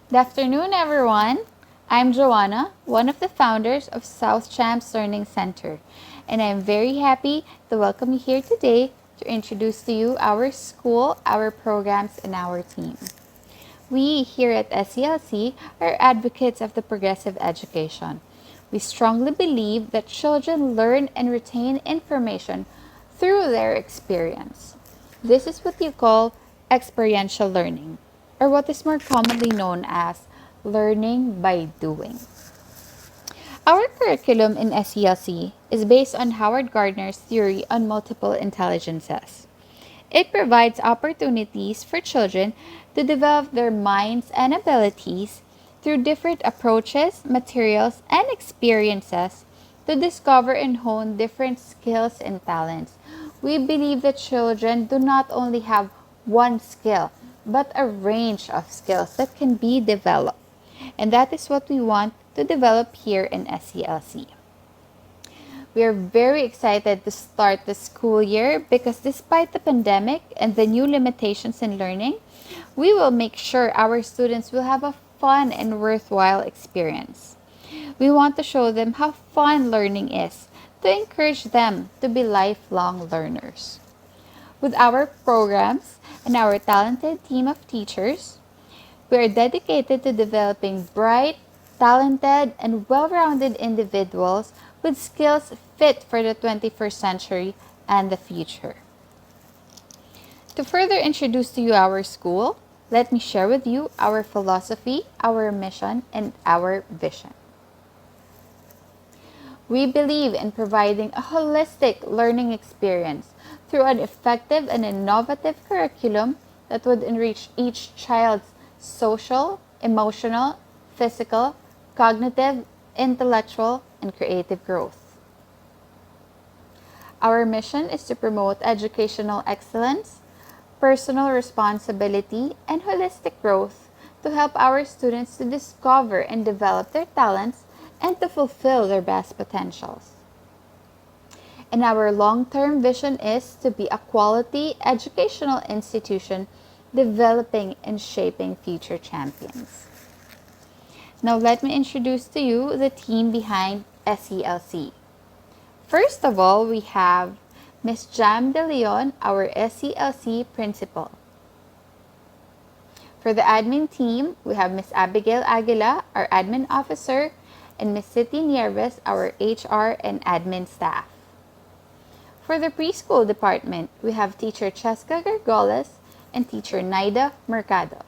Good afternoon, everyone. I'm Joanna, one of the founders of South Champs Learning Center, and I'm very happy to welcome you here today to introduce to you our school, our programs, and our team. We here at SCLC are advocates of the progressive education. We strongly believe that children learn and retain information through their experience. This is what you call experiential learning, or what is more commonly known as learning by doing. Our curriculum in SCLC is based on Howard Gardner's theory on multiple intelligences. It provides opportunities for children to develop their minds and abilities through different approaches, materials, and experiences to discover and hone different skills and talents. We believe that children do not only have one skill, but a range of skills that can be developed. And that is what we want to develop here in SCLC. We are very excited to start the school year because despite the pandemic and the new limitations in learning, we will make sure our students will have a fun and worthwhile experience. We want to show them how fun learning is, to encourage them to be lifelong learners. With our programs and our talented team of teachers, we are dedicated to developing bright, talented, and well-rounded individuals with skills fit for the 21st century and the future. To further introduce to you our school, let me share with you our philosophy, our mission, and our vision. We believe in providing a holistic learning experience through an effective and innovative curriculum that would enrich each child's social, emotional, physical, cognitive, intellectual, and creative growth. Our mission is to promote educational excellence, personal responsibility, and holistic growth to help our students to discover and develop their talents and to fulfill their best potentials. And our long-term vision is to be a quality educational institution developing and shaping future champions. Now let me introduce to you the team behind SCLC. First of all, we have Ms. Jam De Leon, our SCLC principal. For the admin team, we have Ms. Abigail Aguila, our admin officer, and Ms. City Nieves, our HR and admin staff. For the preschool department, we have Teacher Cheska Gargoles and Teacher Naida Mercado.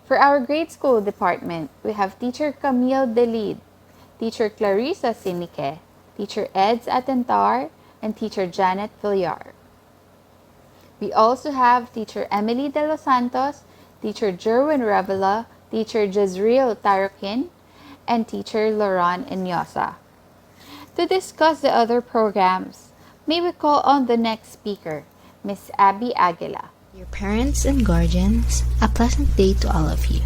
For our grade school department, we have Teacher Camille Delid, Teacher Clarissa Sinique, Teacher Eds Atentar, and Teacher Janet Villar. We also have Teacher Emily De Los Santos, Teacher Jerwin Revela, Teacher Jezreel Tarokin, and Teacher Laurent Inyosa. To discuss the other programs, may we call on the next speaker, Ms. Abby Aguila. Dear parents and guardians, a pleasant day to all of you.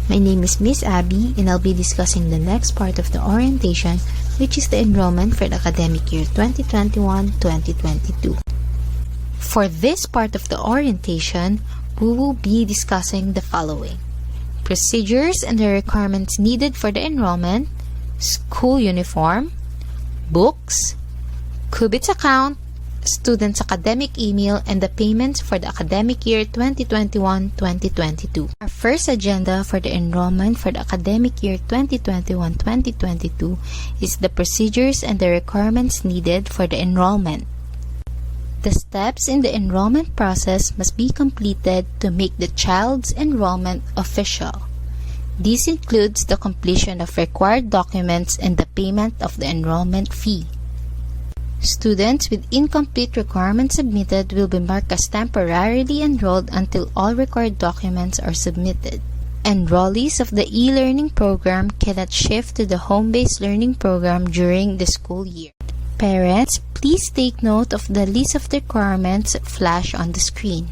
My name is Miss Abby, and I'll be discussing the next part of the orientation, which is the enrollment for the academic year 2021-2022. For this part of the orientation, we will be discussing the following: procedures and the requirements needed for the enrollment, school uniform, books, Cubits account, students' academic email, and the payments for the academic year 2021-2022. Our first agenda for the enrollment for the academic year 2021-2022 is the procedures and the requirements needed for the enrollment. The steps in the enrollment process must be completed to make the child's enrollment official. This includes the completion of required documents and the payment of the enrollment fee. Students with incomplete requirements submitted will be marked as temporarily enrolled until all required documents are submitted. Enrollees of the e-learning program cannot shift to the home-based learning program during the school year. Parents, please take note of the list of the requirements flashed on the screen.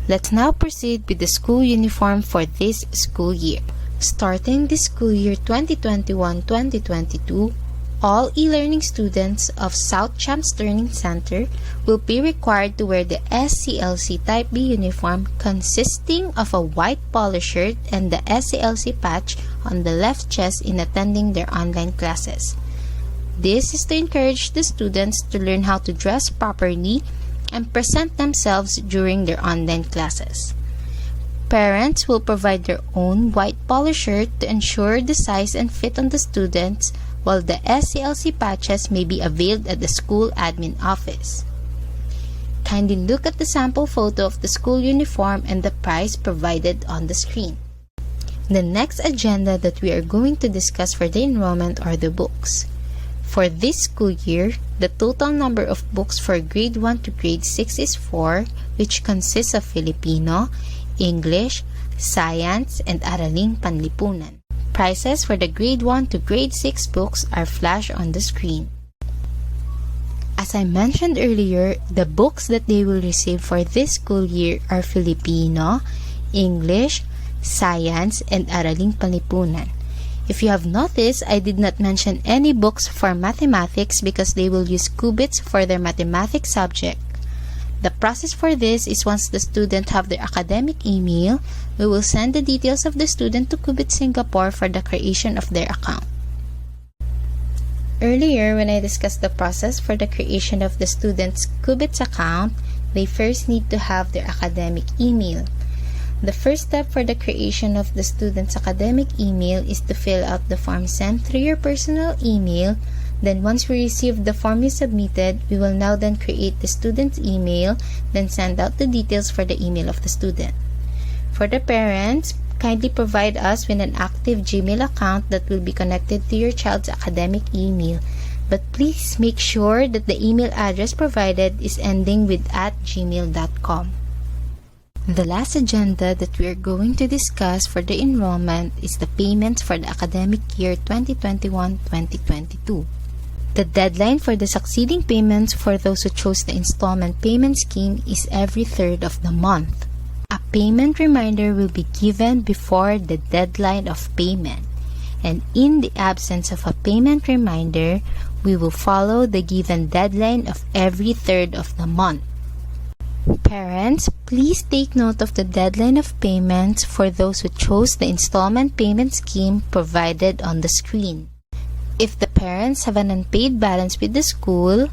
Let's now proceed with the school uniform for this school year. Starting the school year 2021-2022, All e-learning students of South Champs Learning Center will be required to wear the SCLC Type B uniform consisting of a white polo shirt and the SCLC patch on the left chest in attending their online classes. This is to encourage the students to learn how to dress properly and present themselves during their online classes. Parents will provide their own white polo shirt to ensure the size and fit on the students, while the SCLC patches may be availed at the school admin office. Kindly look at the sample photo of the school uniform and the price provided on the screen. The next agenda that we are going to discuss for the enrollment are the books. For this school year, the total number of books for grade 1 to grade 6 is 4, which consists of Filipino, English, Science, and Araling Panlipunan. Prices for the grade 1 to grade 6 books are flashed on the screen. As I mentioned earlier, the books that they will receive for this school year are Filipino, English, Science, and Araling Panlipunan. If you have noticed, I did not mention any books for mathematics because they will use qubits for their mathematics subject. The process for this is once the student have their academic email, we will send the details of the student to Qubit Singapore for the creation of their account. Earlier, when I discussed the process for the creation of the student's Qubits account, they first need to have their academic email. The first step for the creation of the student's academic email is to fill out the form sent through your personal email. Then once we receive the form you submitted, we will now then create the student's email, then send out the details for the email of the student. For the parents, kindly provide us with an active Gmail account that will be connected to your child's academic email. But please make sure that the email address provided is ending with @gmail.com. The last agenda that we are going to discuss for the enrollment is the payments for the academic year 2021-2022. The deadline for the succeeding payments for those who chose the installment payment scheme is every third of the month. A payment reminder will be given before the deadline of payment, and in the absence of a payment reminder, we will follow the given deadline of every third of the month. Parents, please take note of the deadline of payments for those who chose the installment payment scheme provided on the screen. If the parents have an unpaid balance with the school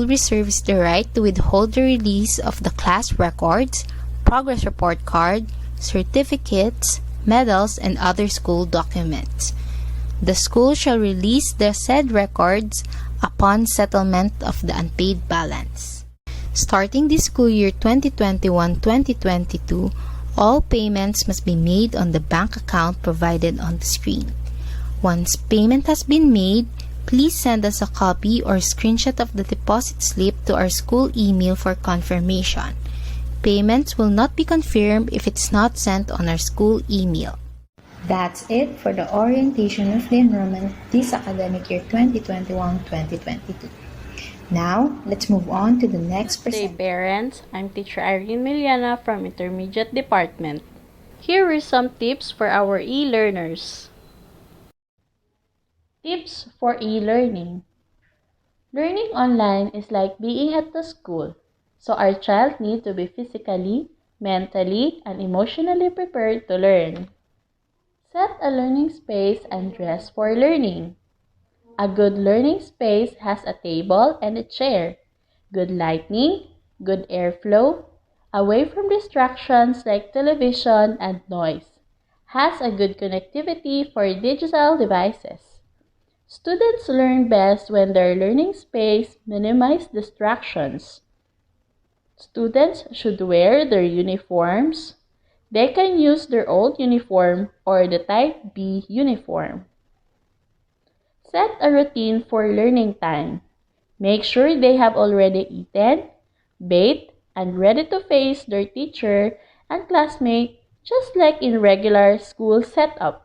reserves the right to withhold the release of the class records, progress report card, certificates, medals, and other school documents. The school shall release the said records upon settlement of the unpaid balance. Starting this school year 2021-2022, all payments must be made on the bank account provided on the screen. Once payment has been made, please send us a copy or screenshot of the deposit slip to our school email for confirmation. Payments will not be confirmed if it's not sent on our school email. That's it for the orientation of the enrollment this academic year 2021-2022. Now, let's move on to the next Hey presenter. parents, I'm Teacher Irene Miliana from Intermediate Department. Here are some tips for our e-learners. Tips for e-learning. Learning online is like being at the school, so our child needs to be physically, mentally, and emotionally prepared to learn. Set a learning space and dress for learning. A good learning space has a table and a chair, good lighting, good airflow, away from distractions like television and noise, has a good connectivity for digital devices. Students learn best when their learning space minimizes distractions. Students should wear their uniforms. They can use their old uniform or the Type B uniform. Set a routine for learning time. Make sure they have already eaten, bathed, and ready to face their teacher and classmate just like in regular school setup.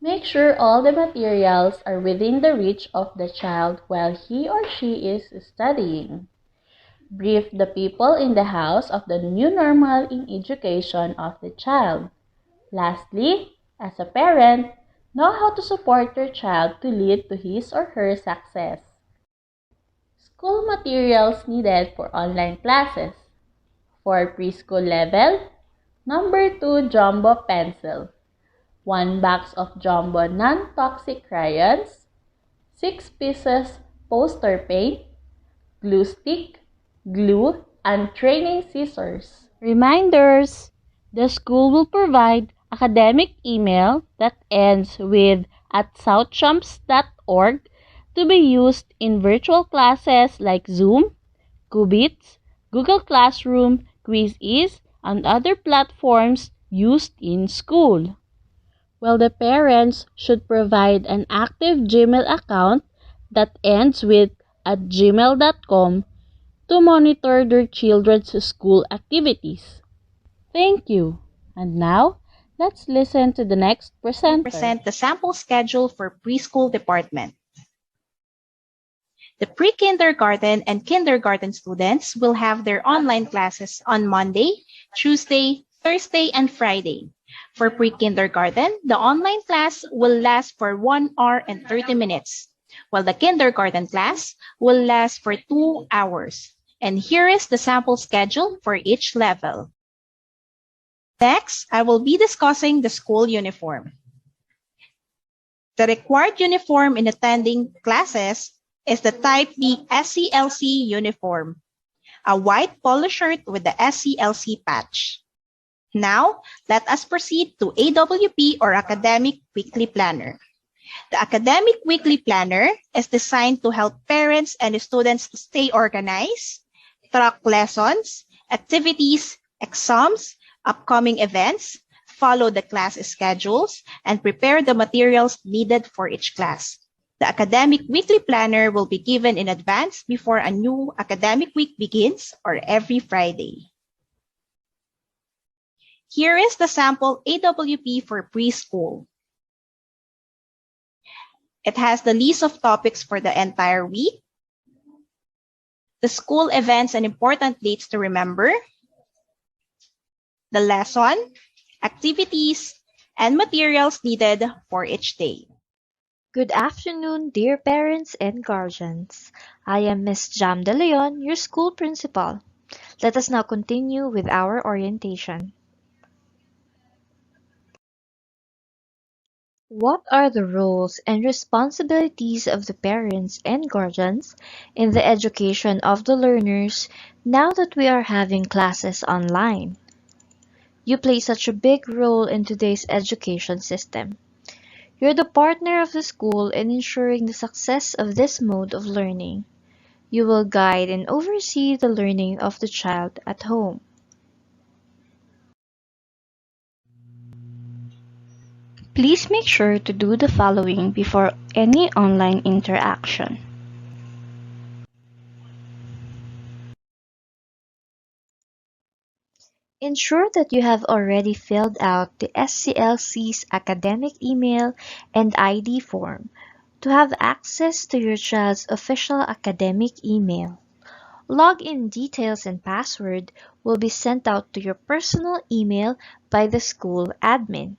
Make sure all the materials are within the reach of the child while he or she is studying. Brief the people in the house of the new normal in education of the child. Lastly, as a parent, Know how to support your child to lead to his or her success. School materials needed for online classes. For preschool level, number 2 jumbo pencil, 1 box of jumbo non-toxic crayons, 6 pieces poster paint, glue stick, glue, and training scissors. Reminders: the school will provide academic email that ends with at southchamps.org to be used in virtual classes like Zoom, Qubits, Google Classroom, Quizzes, and other platforms used in school. Well, the parents should provide an active Gmail account that ends with at gmail.com to monitor their children's school activities. Thank you. And now, let's listen to the next presenter. Present the sample schedule for preschool department. The pre-kindergarten and kindergarten students will have their online classes on Monday, Tuesday, Thursday, and Friday. For pre-kindergarten, the online class will last for 1 hour and 30 minutes, while the kindergarten class will last for 2 hours. And here is the sample schedule for each level. Next, I will be discussing the school uniform. The required uniform in attending classes is the Type B SCLC uniform, a white polo shirt with the SCLC patch. Now, let us proceed to AWP or Academic Weekly Planner. The Academic Weekly Planner is designed to help parents and students stay organized, track lessons, activities, exams, upcoming events, follow the class schedules, and prepare the materials needed for each class. The Academic Weekly Planner will be given in advance before a new academic week begins or every Friday. Here is the sample AWP for preschool. It has the list of topics for the entire week, the school events and important dates to remember, the lesson, activities, and materials needed for each day. Good afternoon, dear parents and guardians. I am Ms. Jam De Leon, your school principal. Let us now continue with our orientation. What are the roles and responsibilities of the parents and guardians in the education of the learners now that we are having classes online? You play such a big role in today's education system. You're the partner of the school in ensuring the success of this mode of learning. You will guide and oversee the learning of the child at home. Please make sure to do the following before any online interaction. Ensure that you have already filled out the SCLC's academic email and ID form to have access to your child's official academic email. Login details and password will be sent out to your personal email by the school admin.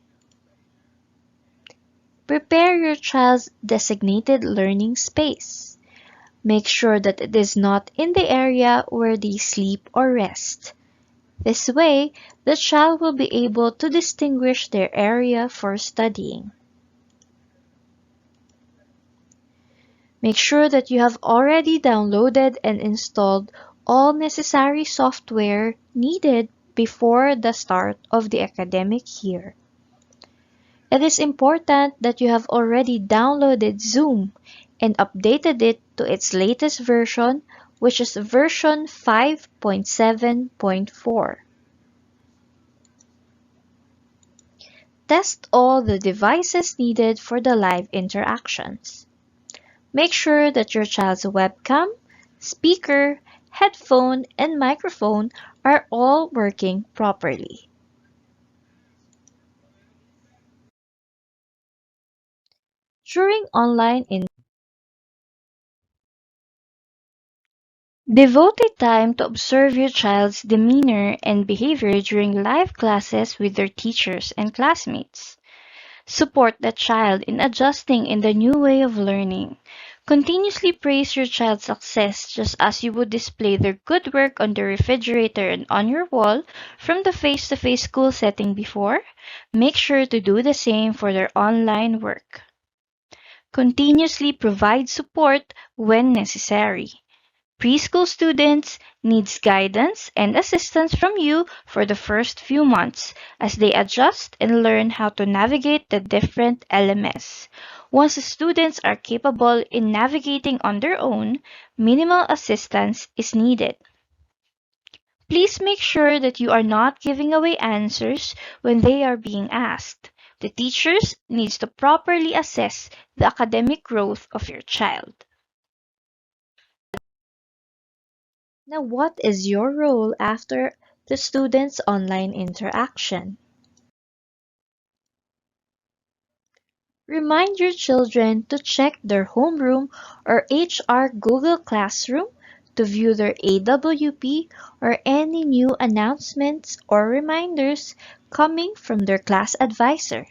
Prepare your child's designated learning space. Make sure that it is not in the area where they sleep or rest. This way, the child will be able to distinguish their area for studying. Make sure that you have already downloaded and installed all necessary software needed before the start of the academic year. It is important that you have already downloaded Zoom and updated it to its latest version, which is version 5.7.4. Test all the devices needed for the live interactions. Make sure that your child's webcam, speaker, headphone, and microphone are all working properly. During online devote time to observe your child's demeanor and behavior during live classes with their teachers and classmates. Support the child in adjusting in the new way of learning. Continuously praise your child's success just as you would display their good work on the refrigerator and on your wall from the face-to-face school setting before. Make sure to do the same for their online work. Continuously provide support when necessary. Preschool students needs guidance and assistance from you for the first few months as they adjust and learn how to navigate the different LMS. Once the students are capable in navigating on their own, minimal assistance is needed. Please make sure that you are not giving away answers when they are being asked. The teachers needs to properly assess the academic growth of your child. Now, what is your role after the student's online interaction? Remind your children to check their homeroom or HR Google Classroom to view their AWP or any new announcements or reminders coming from their class advisor.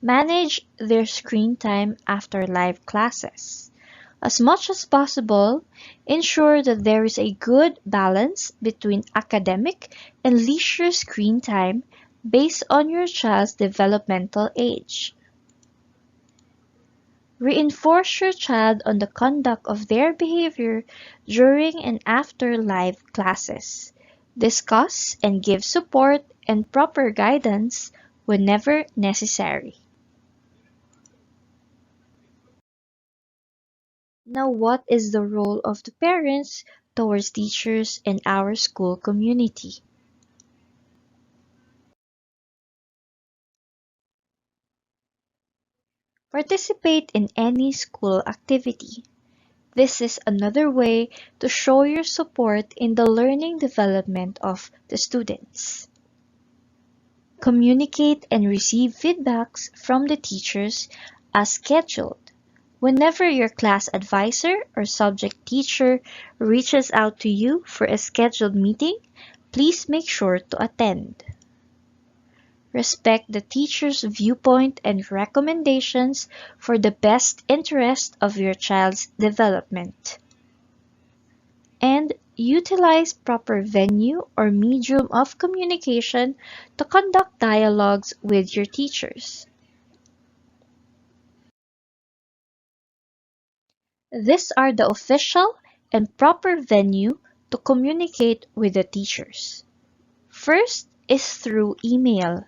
Manage their screen time after live classes. As much as possible, ensure that there is a good balance between academic and leisure screen time based on your child's developmental age. Reinforce your child on the conduct of their behavior during and after live classes. Discuss and give support and proper guidance whenever necessary. Now, what is the role of the parents towards teachers and our school community? Participate in any school activity. This is another way to show your support in the learning development of the students. Communicate and receive feedbacks from the teachers as scheduled. Whenever your class advisor or subject teacher reaches out to you for a scheduled meeting, please make sure to attend. Respect the teacher's viewpoint and recommendations for the best interest of your child's development. And utilize proper venue or medium of communication to conduct dialogues with your teachers. These are the official and proper venue to communicate with the teachers. First is through email.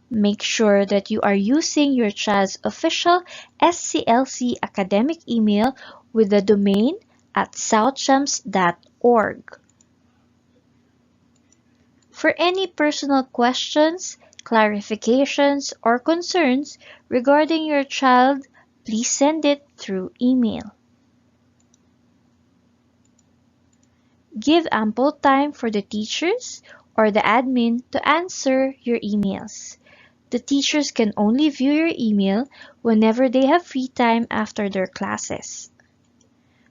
Make sure that you are using your child's official SCLC academic email with the domain at southchamps.org. For any personal questions, clarifications, or concerns regarding your child, please send it through email. Give ample time for the teachers or the admin to answer your emails. The teachers can only view your email whenever they have free time after their classes.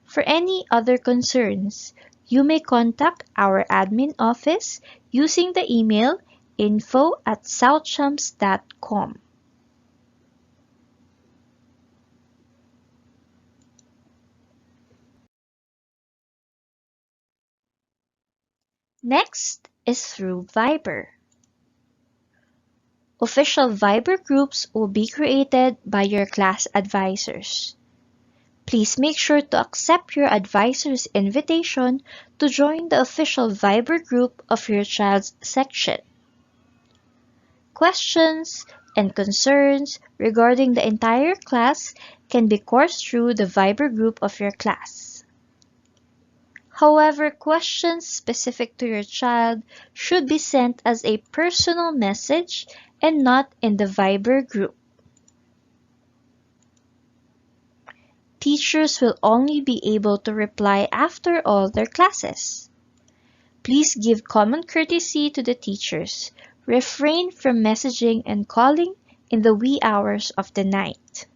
For any other concerns, you may contact our admin office using the email info@southchamps.com. Next is through Viber. Official Viber groups will be created by your class advisors. Please make sure to accept your advisor's invitation to join the official Viber group of your child's section. Questions and concerns regarding the entire class can be coursed through the Viber group of your class. However, questions specific to your child should be sent as a personal message and not in the Viber group. Teachers will only be able to reply after all their classes. Please give common courtesy to the teachers. Refrain from messaging and calling in the wee hours of the night.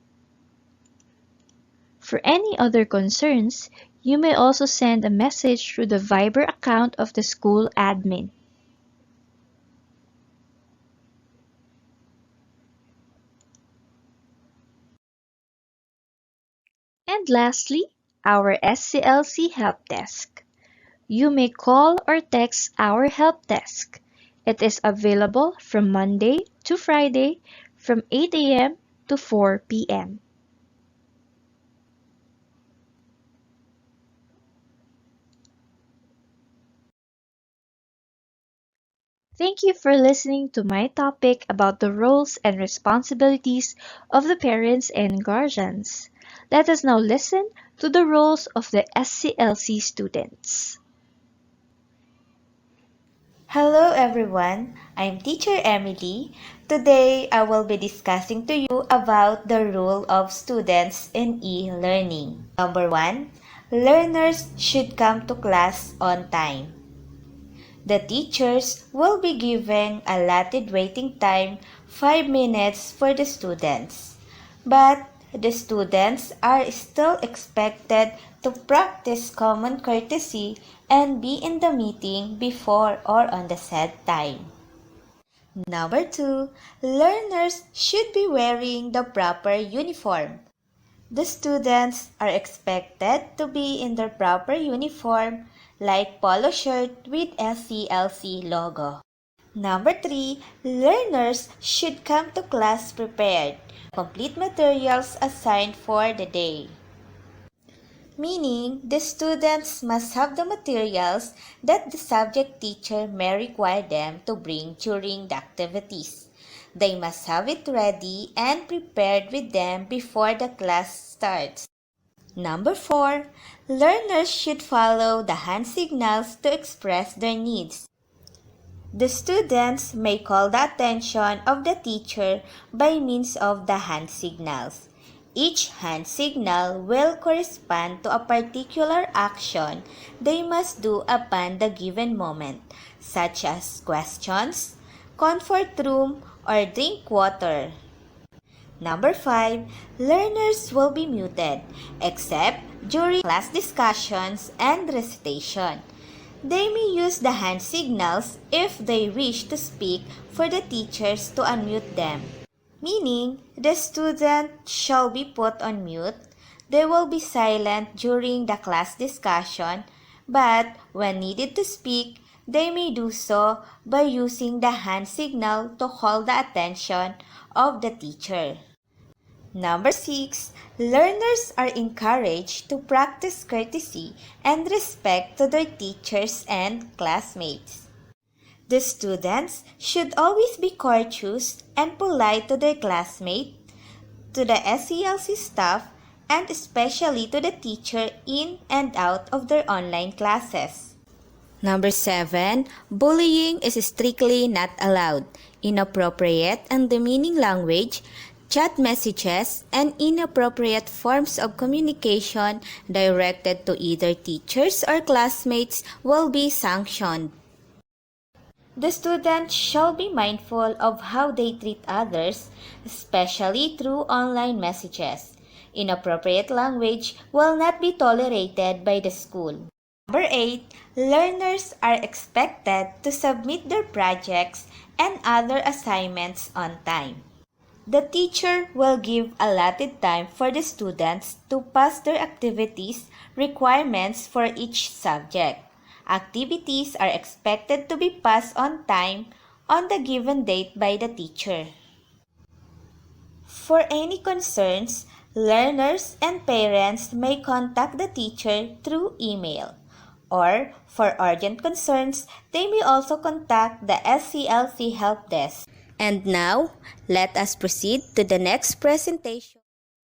For any other concerns, you may also send a message through the Viber account of the school admin. And lastly, our SCLC Help Desk. You may call or text our help desk. It is available from Monday to Friday from 8 a.m. to 4 p.m. Thank you for listening to my topic about the roles and responsibilities of the parents and guardians. Let us now listen to the roles of the SCLC students. Hello everyone, I'm Teacher Emily. Today I will be discussing to you about the role of students in e-learning. Number 1, learners should come to class on time. The teachers will be giving allotted waiting time 5 minutes for the students. But the students are still expected to practice common courtesy and be in the meeting before or on the set time. Number 2, learners should be wearing the proper uniform. The students are expected to be in their proper uniform like polo shirt with SCLC logo. Number 3, learners should come to class prepared. Complete materials assigned for the day. Meaning, the students must have the materials that the subject teacher may require them to bring during the activities. They must have it ready and prepared with them before the class starts. Number 4, learners should follow the hand signals to express their needs. The students may call the attention of the teacher by means of the hand signals. Each hand signal will correspond to a particular action they must do upon the given moment, such as questions, comfort room, or drink water. Number 5, learners will be muted except during class discussions and recitation. They may use the hand signals if they wish to speak for the teachers to unmute them. Meaning, the student shall be put on mute. They will be silent during the class discussion, but when needed to speak, they may do so by using the hand signal to call the attention of the teacher. Number 6, learners are encouraged to practice courtesy and respect to their teachers and classmates. The students should always be courteous and polite to their classmates, to the SCLC staff, and especially to the teacher in and out of their online classes. Number 7, bullying is strictly not allowed. Inappropriate and demeaning language, chat messages, and inappropriate forms of communication directed to either teachers or classmates will be sanctioned. The students shall be mindful of how they treat others, especially through online messages. Inappropriate language will not be tolerated by the school. Number 8, learners are expected to submit their projects and other assignments on time. The teacher will give allotted time for the students to pass their activities requirements for each subject. Activities are expected to be passed on time on the given date by the teacher. For any concerns, learners and parents may contact the teacher through email. Or, for urgent concerns, they may also contact the SCLC Help Desk. And now, let us proceed to the next presentation.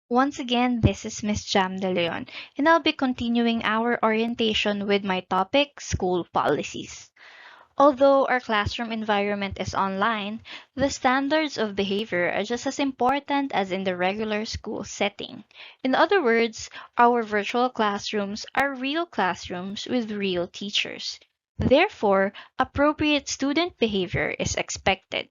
Once again, this is Miss Jam De Leon, and I'll be continuing our orientation with my topic, school policies. Although our classroom environment is online, the standards of behavior are just as important as in the regular school setting. In other words, our virtual classrooms are real classrooms with real teachers. Therefore, appropriate student behavior is expected.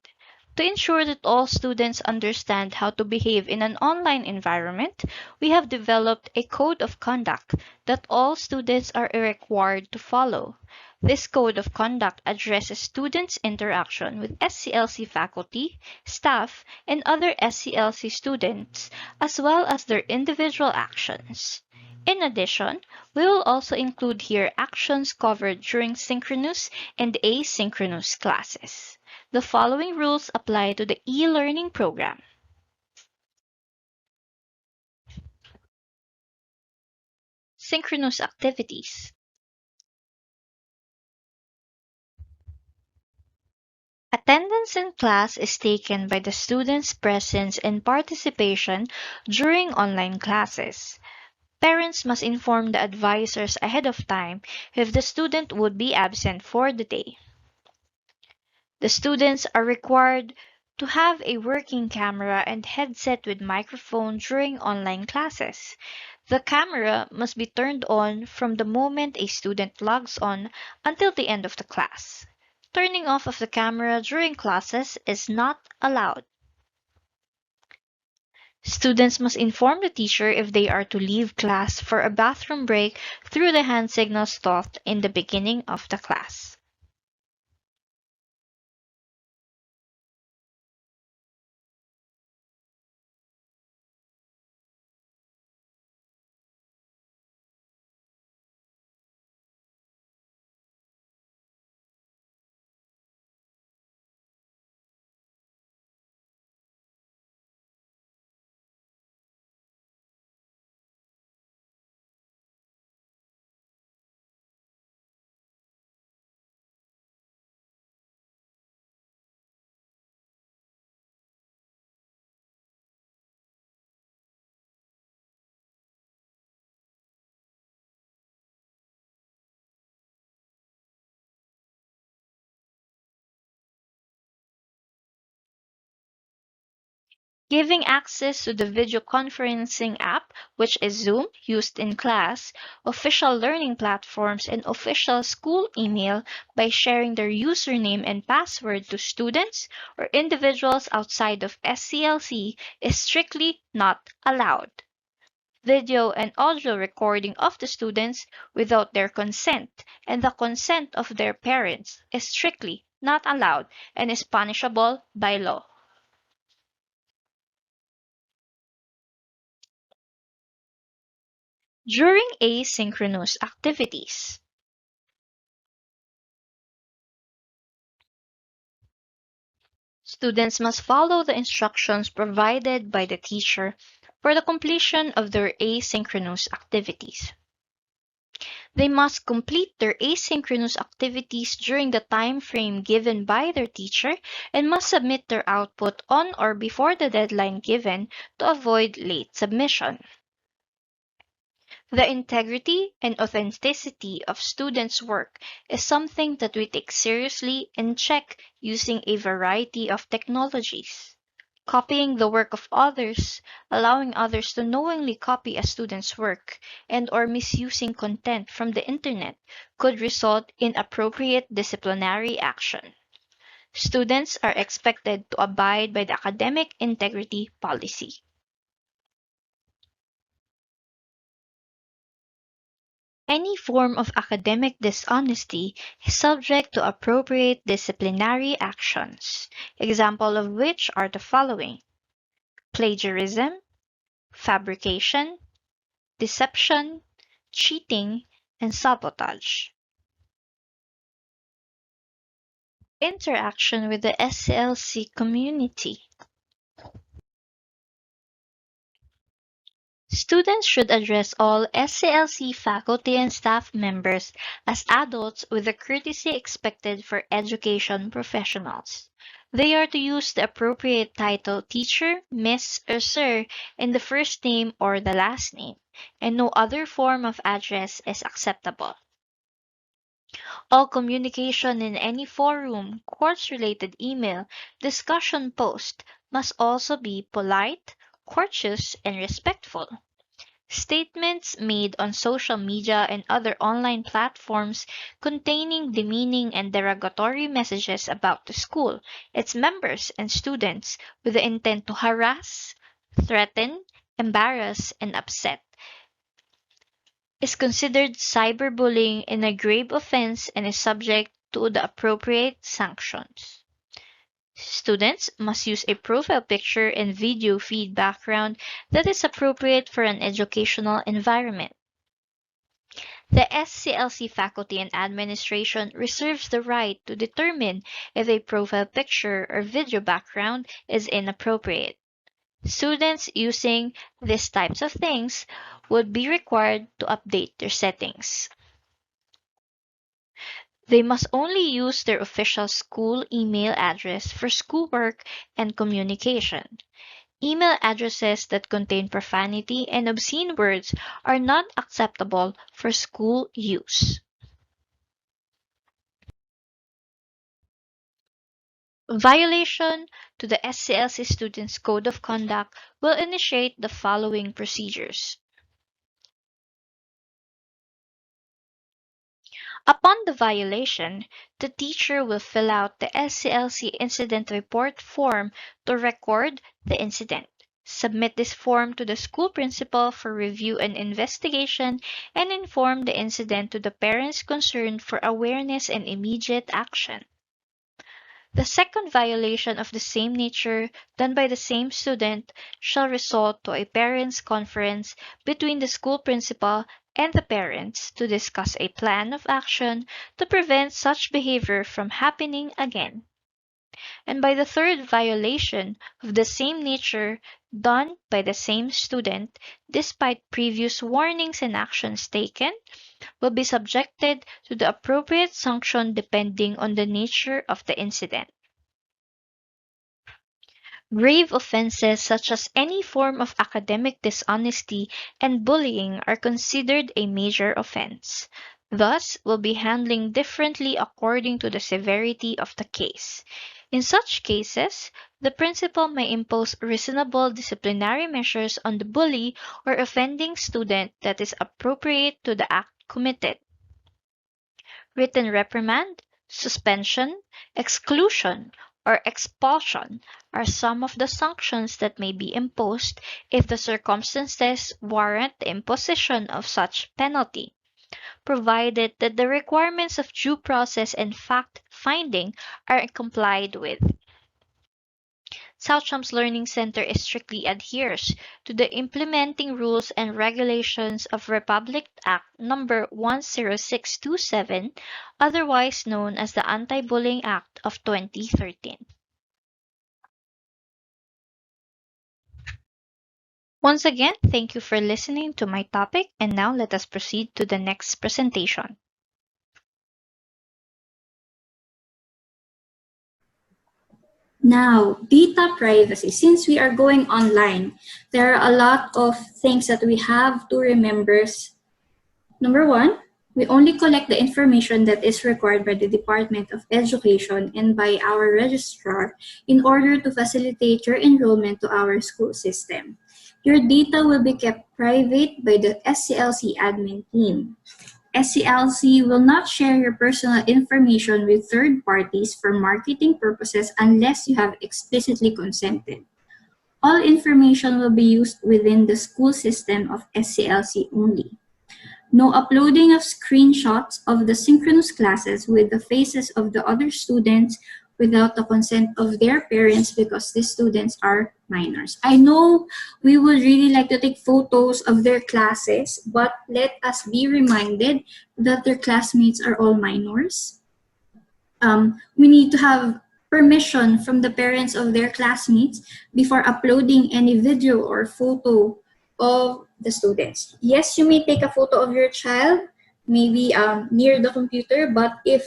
To ensure that all students understand how to behave in an online environment, we have developed a code of conduct that all students are required to follow. This code of conduct addresses students' interaction with SCLC faculty, staff, and other SCLC students, as well as their individual actions. In addition, we will also include here actions covered during synchronous and asynchronous classes. The following rules apply to the e-learning program. Synchronous activities. Attendance in class is taken by the student's presence and participation during online classes. Parents must inform the advisors ahead of time if the student would be absent for the day. The students are required to have a working camera and headset with microphone during online classes. The camera must be turned on from the moment a student logs on until the end of the class. Turning off of the camera during classes is not allowed. Students must inform the teacher if they are to leave class for a bathroom break through the hand signals taught in the beginning of the class. Giving access to the video conferencing app, which is Zoom, used in class, official learning platforms, and official school email by sharing their username and password to students or individuals outside of SCLC is strictly not allowed. Video and audio recording of the students without their consent and the consent of their parents is strictly not allowed and is punishable by law. During asynchronous activities, students must follow the instructions provided by the teacher for the completion of their asynchronous activities. They must complete their asynchronous activities during the time frame given by their teacher and must submit their output on or before the deadline given to avoid late submission. The integrity and authenticity of students' work is something that we take seriously and check using a variety of technologies. Copying the work of others, allowing others to knowingly copy a student's work, and or misusing content from the internet could result in appropriate disciplinary action. Students are expected to abide by the academic integrity policy. Any form of academic dishonesty is subject to appropriate disciplinary actions, examples of which are the following: plagiarism, fabrication, deception, cheating, and sabotage. Interaction with the SCLC community. Students should address all SCLC faculty and staff members as adults with the courtesy expected for education professionals. They are to use the appropriate title teacher, miss, or sir in the first name or the last name, and no other form of address is acceptable. All communication in any forum, course-related email, discussion post must also be polite, courteous, and respectful. Statements made on social media and other online platforms containing demeaning and derogatory messages about the school, its members, and students with the intent to harass, threaten, embarrass, and upset is considered cyberbullying and a grave offense and is subject to the appropriate sanctions. Students must use a profile picture and video feed background that is appropriate for an educational environment. The SCLC faculty and administration reserves the right to determine if a profile picture or video background is inappropriate. Students using these types of things would be required to update their settings. They must only use their official school email address for schoolwork and communication. Email addresses that contain profanity and obscene words are not acceptable for school use. Violation to the SCLC Students' Code of Conduct will initiate the following procedures. Upon the violation, the teacher will fill out the SCLC Incident Report form to record the incident. Submit this form to the school principal for review and investigation and inform the incident to the parents concerned for awareness and immediate action. The second violation of the same nature done by the same student shall result to a parents' conference between the school principal and the parents to discuss a plan of action to prevent such behavior from happening again. And by the third violation of the same nature done by the same student, despite previous warnings and actions taken, will be subjected to the appropriate sanction depending on the nature of the incident. Grave offenses such as any form of academic dishonesty and bullying are considered a major offense, thus will be handling differently according to the severity of the case. In such cases, the principal may impose reasonable disciplinary measures on the bully or offending student that is appropriate to the act committed. Written reprimand, suspension, exclusion, or expulsion are some of the sanctions that may be imposed if the circumstances warrant the imposition of such penalty, provided that the requirements of due process and fact-finding are complied with. South Champs Learning Center strictly adheres to the implementing rules and regulations of Republic Act No. 10627, otherwise known as the Anti-Bullying Act of 2013. Once again, thank you for listening to my topic, and now let us proceed to the next presentation. Now, data privacy. Since we are going online, there are a lot of things that we have to remember. Number one, we only collect the information that is required by the Department of Education and by our registrar in order to facilitate your enrollment to our school system. Your data will be kept private by the SCLC admin team. SCLC will not share your personal information with third parties for marketing purposes unless you have explicitly consented. All information will be used within the school system of SCLC only. No uploading of screenshots of the synchronous classes with the faces of the other students without the consent of their parents because these students are minors. I know we would really like to take photos of their classes, but let us be reminded that their classmates are all minors. We need to have permission from the parents of their classmates before uploading any video or photo of the students. Yes, you may take a photo of your child, maybe near the computer, but if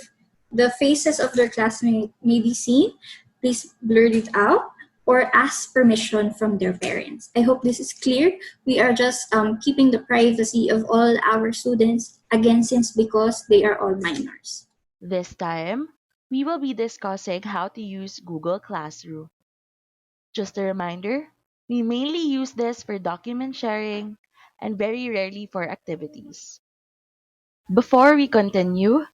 the faces of their classmates may be seen, please blur it out or ask permission from their parents. I hope this is clear. We are just keeping the privacy of all our students, again, since because they are all minors. This time, we will be discussing how to use Google Classroom. Just a reminder, we mainly use this for document sharing and very rarely for activities. Before we continue,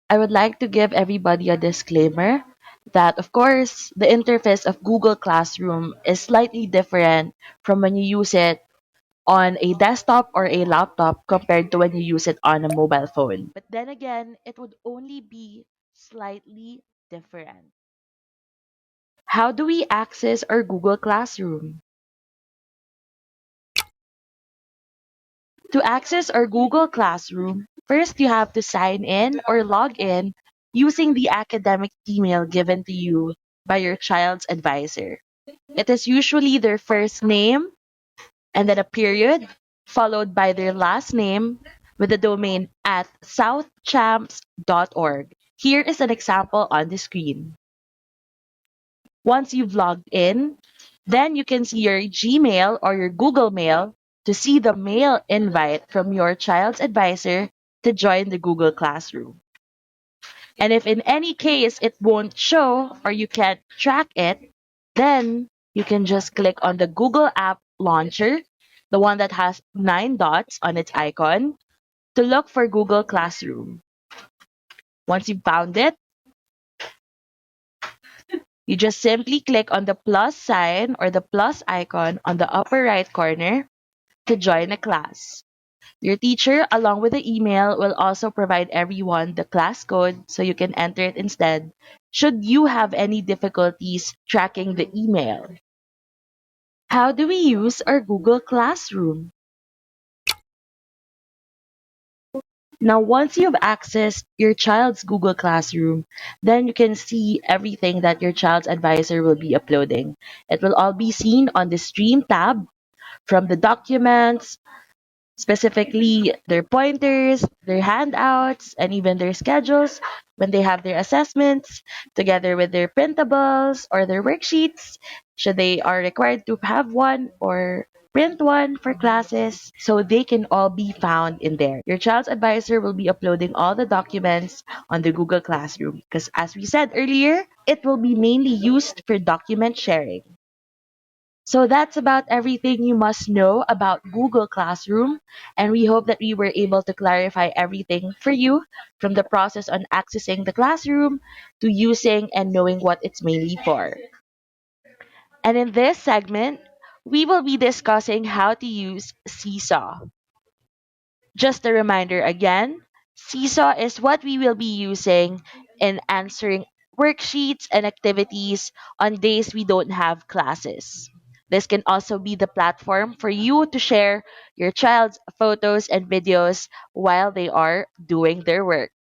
I would like to give everybody a disclaimer that, of course, the interface of Google Classroom is slightly different from when you use it on a desktop or a laptop compared to when you use it on a mobile phone. But then again, it would only be slightly different. How do we access our Google Classroom? To access our Google Classroom, first you have to sign in or log in using the academic email given to you by your child's advisor. It is usually their first name and then a period, followed by their last name with the domain at southchamps.org. Here is an example on the screen. Once you've logged in, then you can see your Gmail or your Google Mail to see the mail invite from your child's advisor to join the Google Classroom. And if in any case it won't show or you can't track it, then you can just click on the Google App Launcher, the one that has 9 dots on its icon, to look for Google Classroom. Once you've found it, you just simply click on the plus sign or the plus icon on the upper right corner to join a class. Your teacher, along with the email, will also provide everyone the class code so you can enter it instead, should you have any difficulties tracking the email. How do we use our Google Classroom? Now, once you've accessed your child's Google Classroom, then you can see everything that your child's advisor will be uploading. It will all be seen on the Stream tab, from the documents, specifically their pointers, their handouts, and even their schedules when they have their assessments, together with their printables or their worksheets, should they are required to have one or print one for classes, so they can all be found in there. Your child's advisor will be uploading all the documents on the Google Classroom because, as we said earlier, it will be mainly used for document sharing. So that's about everything you must know about Google Classroom, and we hope that we were able to clarify everything for you, from the process on accessing the classroom to using and knowing what it's mainly for. And in this segment, we will be discussing how to use Seesaw. Just a reminder again, Seesaw is what we will be using in answering worksheets and activities on days we don't have classes. This can also be the platform for you to share your child's photos and videos while they are doing their work.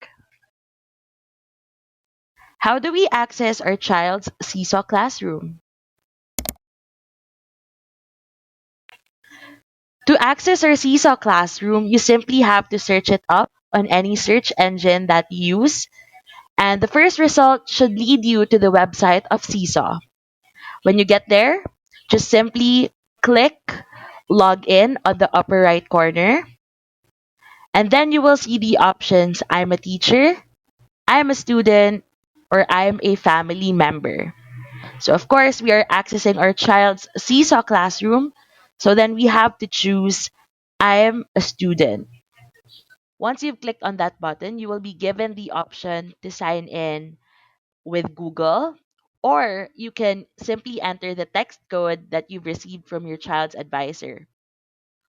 How do we access our child's Seesaw classroom? To access our Seesaw classroom, you simply have to search it up on any search engine that you use, and the first result should lead you to the website of Seesaw. When you get there, just simply click log in on the upper right corner, and then you will see the options I'm a teacher, I'm a student, or I'm a family member. So, of course, we are accessing our child's Seesaw classroom, so then we have to choose I am a student. Once you've clicked on that button, you will be given the option to sign in with Google, or you can simply enter the text code that you've received from your child's advisor.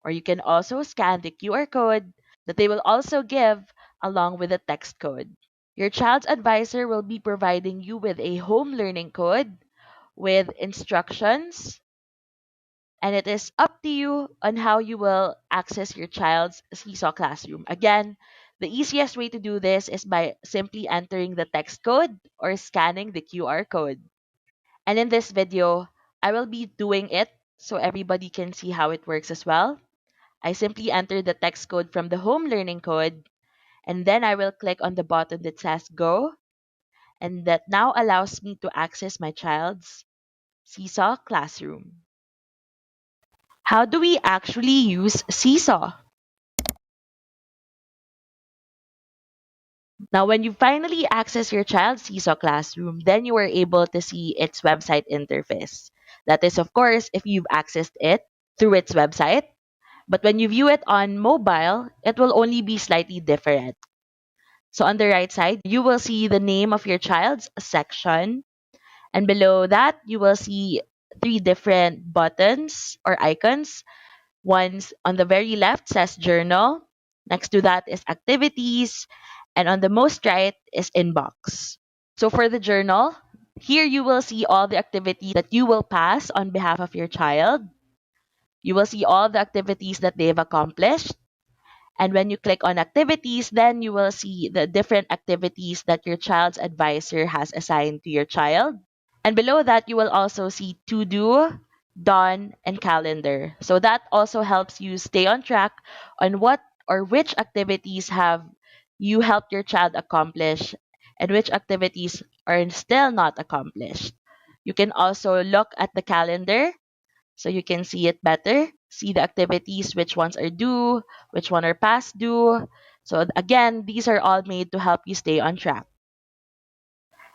Or you can also scan the QR code that they will also give along with the text code. Your child's advisor will be providing you with a home learning code with instructions, and it is up to you on how you will access your child's Seesaw classroom. Again, the easiest way to do this is by simply entering the text code or scanning the QR code. And in this video, I will be doing it so everybody can see how it works as well. I simply enter the text code from the home learning code, and then I will click on the button that says Go, and that now allows me to access my child's Seesaw classroom. How do we actually use Seesaw? Now, when you finally access your child's Seesaw classroom, then you are able to see its website interface. That is, of course, if you've accessed it through its website. But when you view it on mobile, it will only be slightly different. So on the right side, you will see the name of your child's section. And below that, you will see three different buttons or icons. One's on the very left says journal. Next to that is activities. And on the most right is inbox. So for the journal, here you will see all the activities that you will pass on behalf of your child. You will see all the activities that they've accomplished. And when you click on activities, then you will see the different activities that your child's advisor has assigned to your child. And below that, you will also see to do, done, and calendar. So that also helps you stay on track on what or which activities have you helped your child accomplish and which activities are still not accomplished. You can also look at the calendar so you can see it better, see the activities, which ones are due, which one are past due. So again, these are all made to help you stay on track.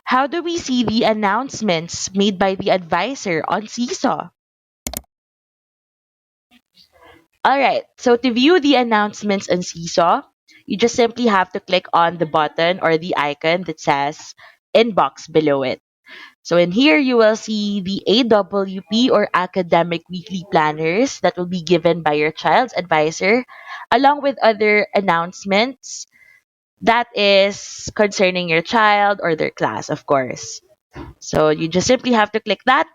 How do we see the announcements made by the advisor on Seesaw? Alright, so to view the announcements on Seesaw, you just simply have to click on the button or the icon that says inbox below it. So in here, you will see the AWP or Academic Weekly Planners that will be given by your child's advisor, along with other announcements that is concerning your child or their class, of course. So you just simply have to click that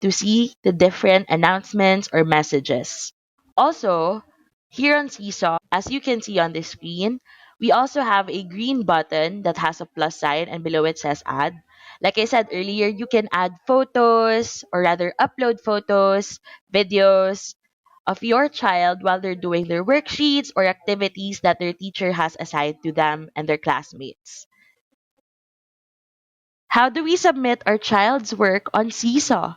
to see the different announcements or messages. Also, here on Seesaw, as you can see on the screen, we also have a green button that has a plus sign and below it says add. Like I said earlier, you can add photos or rather upload photos, videos of your child while they're doing their worksheets or activities that their teacher has assigned to them and their classmates. How do we submit our child's work on Seesaw?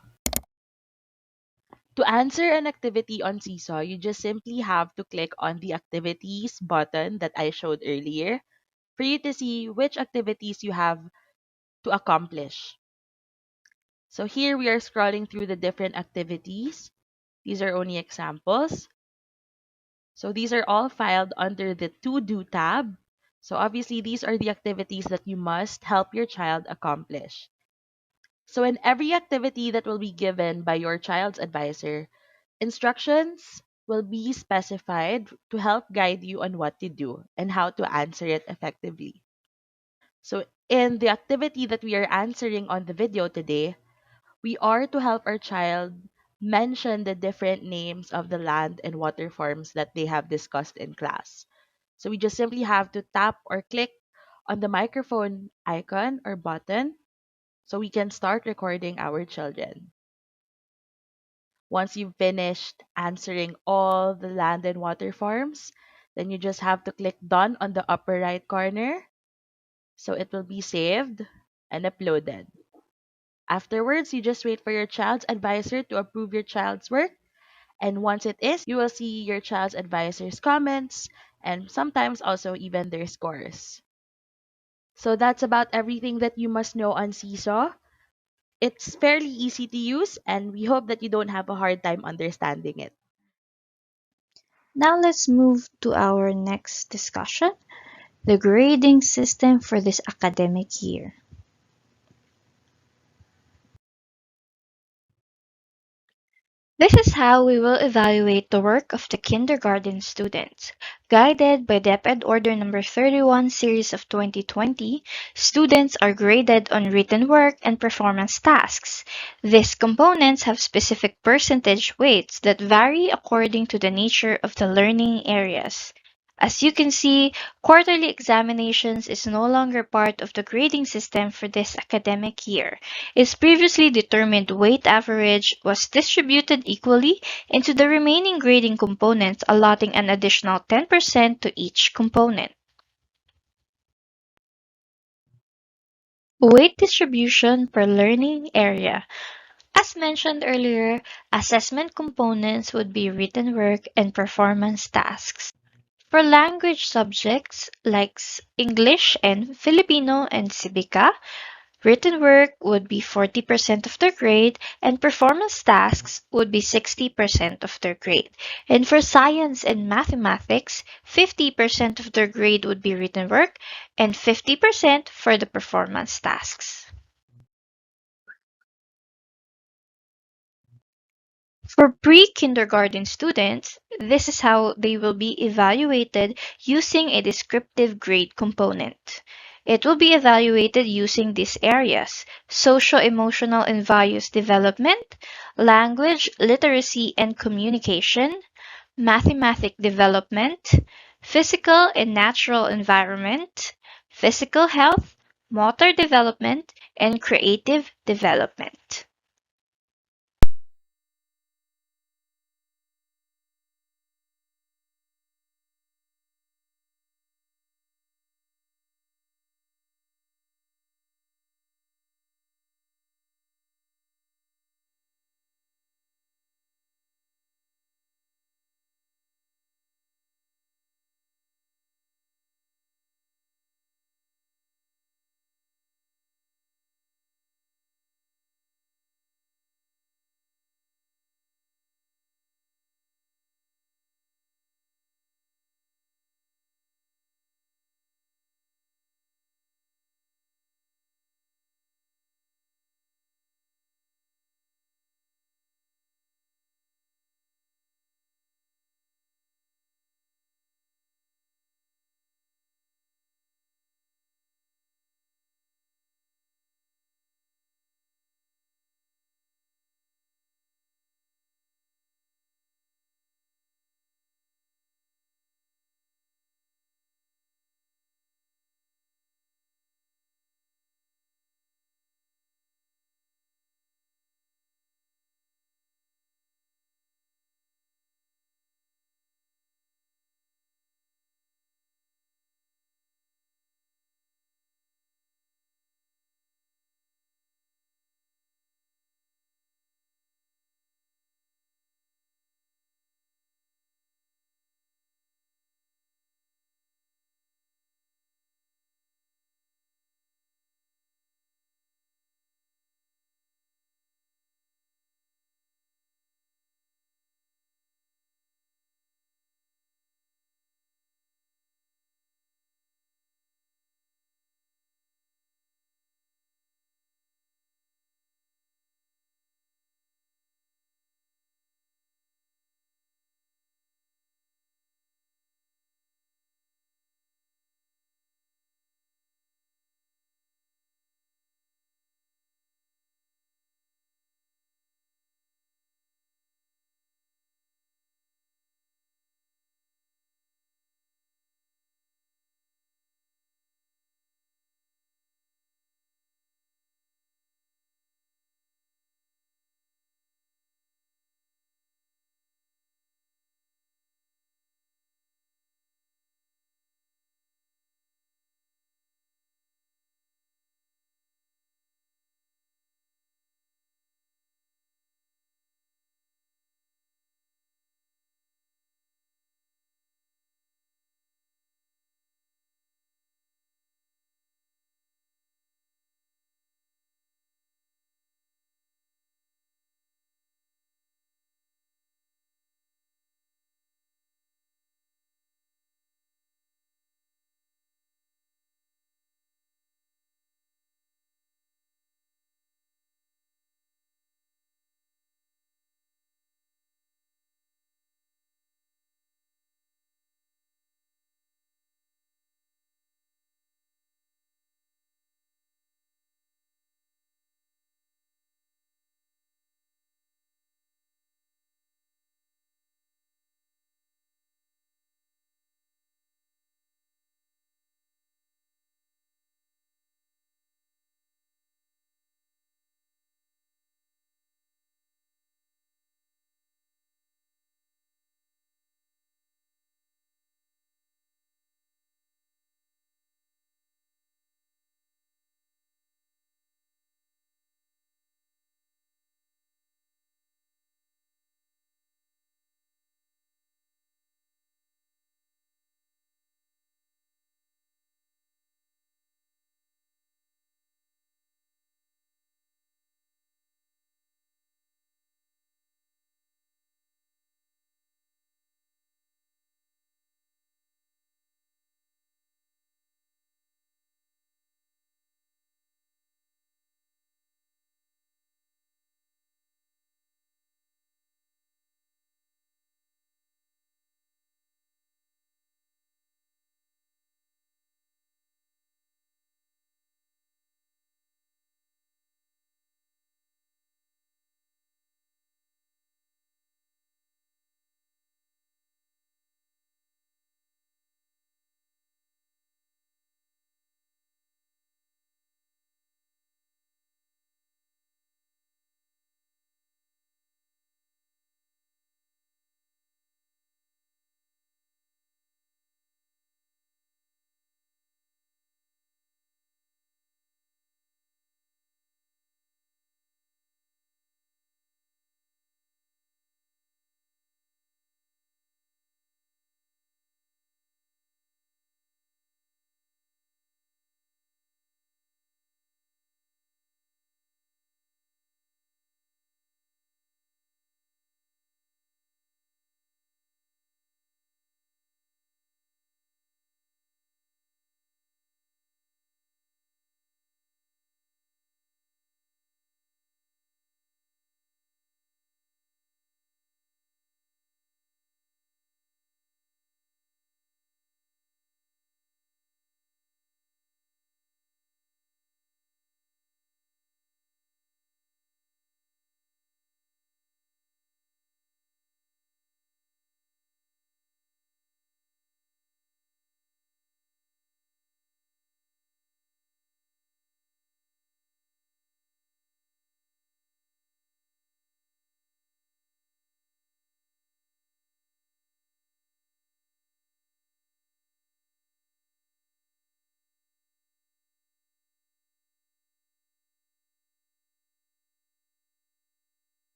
To answer an activity on Seesaw, you just simply have to click on the activities button that I showed earlier for you to see which activities you have to accomplish. So here we are scrolling through the different activities. These are only examples. So these are all filed under the To Do tab. So obviously these are the activities that you must help your child accomplish. So in every activity that will be given by your child's advisor, instructions will be specified to help guide you on what to do and how to answer it effectively. So in the activity that we are answering on the video today, we are to help our child mention the different names of the land and water forms that they have discussed in class. So we just simply have to tap or click on the microphone icon or button so we can start recording our children. Once you've finished answering all the land and water forms, then you just have to click done on the upper right corner. So it will be saved and uploaded. Afterwards, you just wait for your child's advisor to approve your child's work. And once it is, you will see your child's advisor's comments and sometimes also even their scores. So that's about everything that you must know on Seesaw. It's fairly easy to use, and we hope that you don't have a hard time understanding it. Now let's move to our next discussion, the grading system for this academic year. This is how we will evaluate the work of the kindergarten students. Guided by DepEd Order Number 31 Series of 2020, students are graded on written work and performance tasks. These components have specific percentage weights that vary according to the nature of the learning areas. As you can see, quarterly examinations is no longer part of the grading system for this academic year. Its previously determined weight average was distributed equally into the remaining grading components, allotting an additional 10% to each component. Weight distribution per learning area. As mentioned earlier, assessment components would be written work and performance tasks. For language subjects like English and Filipino and Civica, written work would be 40% of their grade and performance tasks would be 60% of their grade. And for science and mathematics, 50% of their grade would be written work and 50% for the performance tasks. For pre-kindergarten students, this is how they will be evaluated using a descriptive grade component. It will be evaluated using these areas: socio-emotional and values development, language, literacy and communication, mathematic development, physical and natural environment, physical health, motor development, and creative development.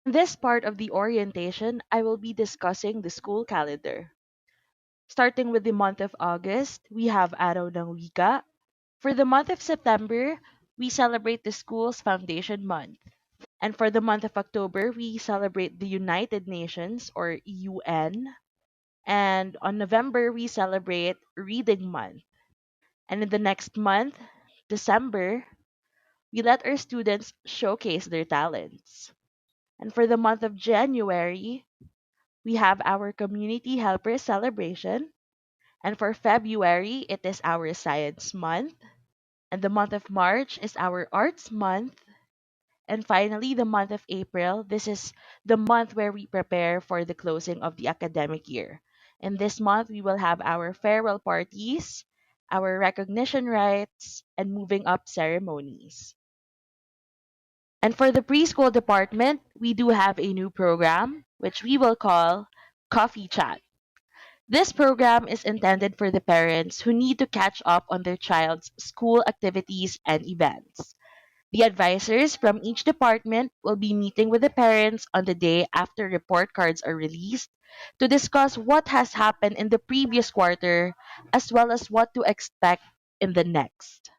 In this part of the orientation, I will be discussing the school calendar. Starting with the month of August, we have Araw ng Wika. For the month of September, we celebrate the school's foundation month. And for the month of October, we celebrate the United Nations or UN. And on November, we celebrate Reading Month. And in the next month, December, we let our students showcase their talents. And for the month of January, we have our Community Helper celebration. And for February, it is our Science Month. And the month of March is our Arts Month. And finally, the month of April, this is the month where we prepare for the closing of the academic year. In this month, we will have our farewell parties, our recognition rites, and moving up ceremonies. And for the preschool department, we do have a new program, which we will call Coffee Chat. This program is intended for the parents who need to catch up on their child's school activities and events. The advisors from each department will be meeting with the parents on the day after report cards are released to discuss what has happened in the previous quarter as well as what to expect in the next.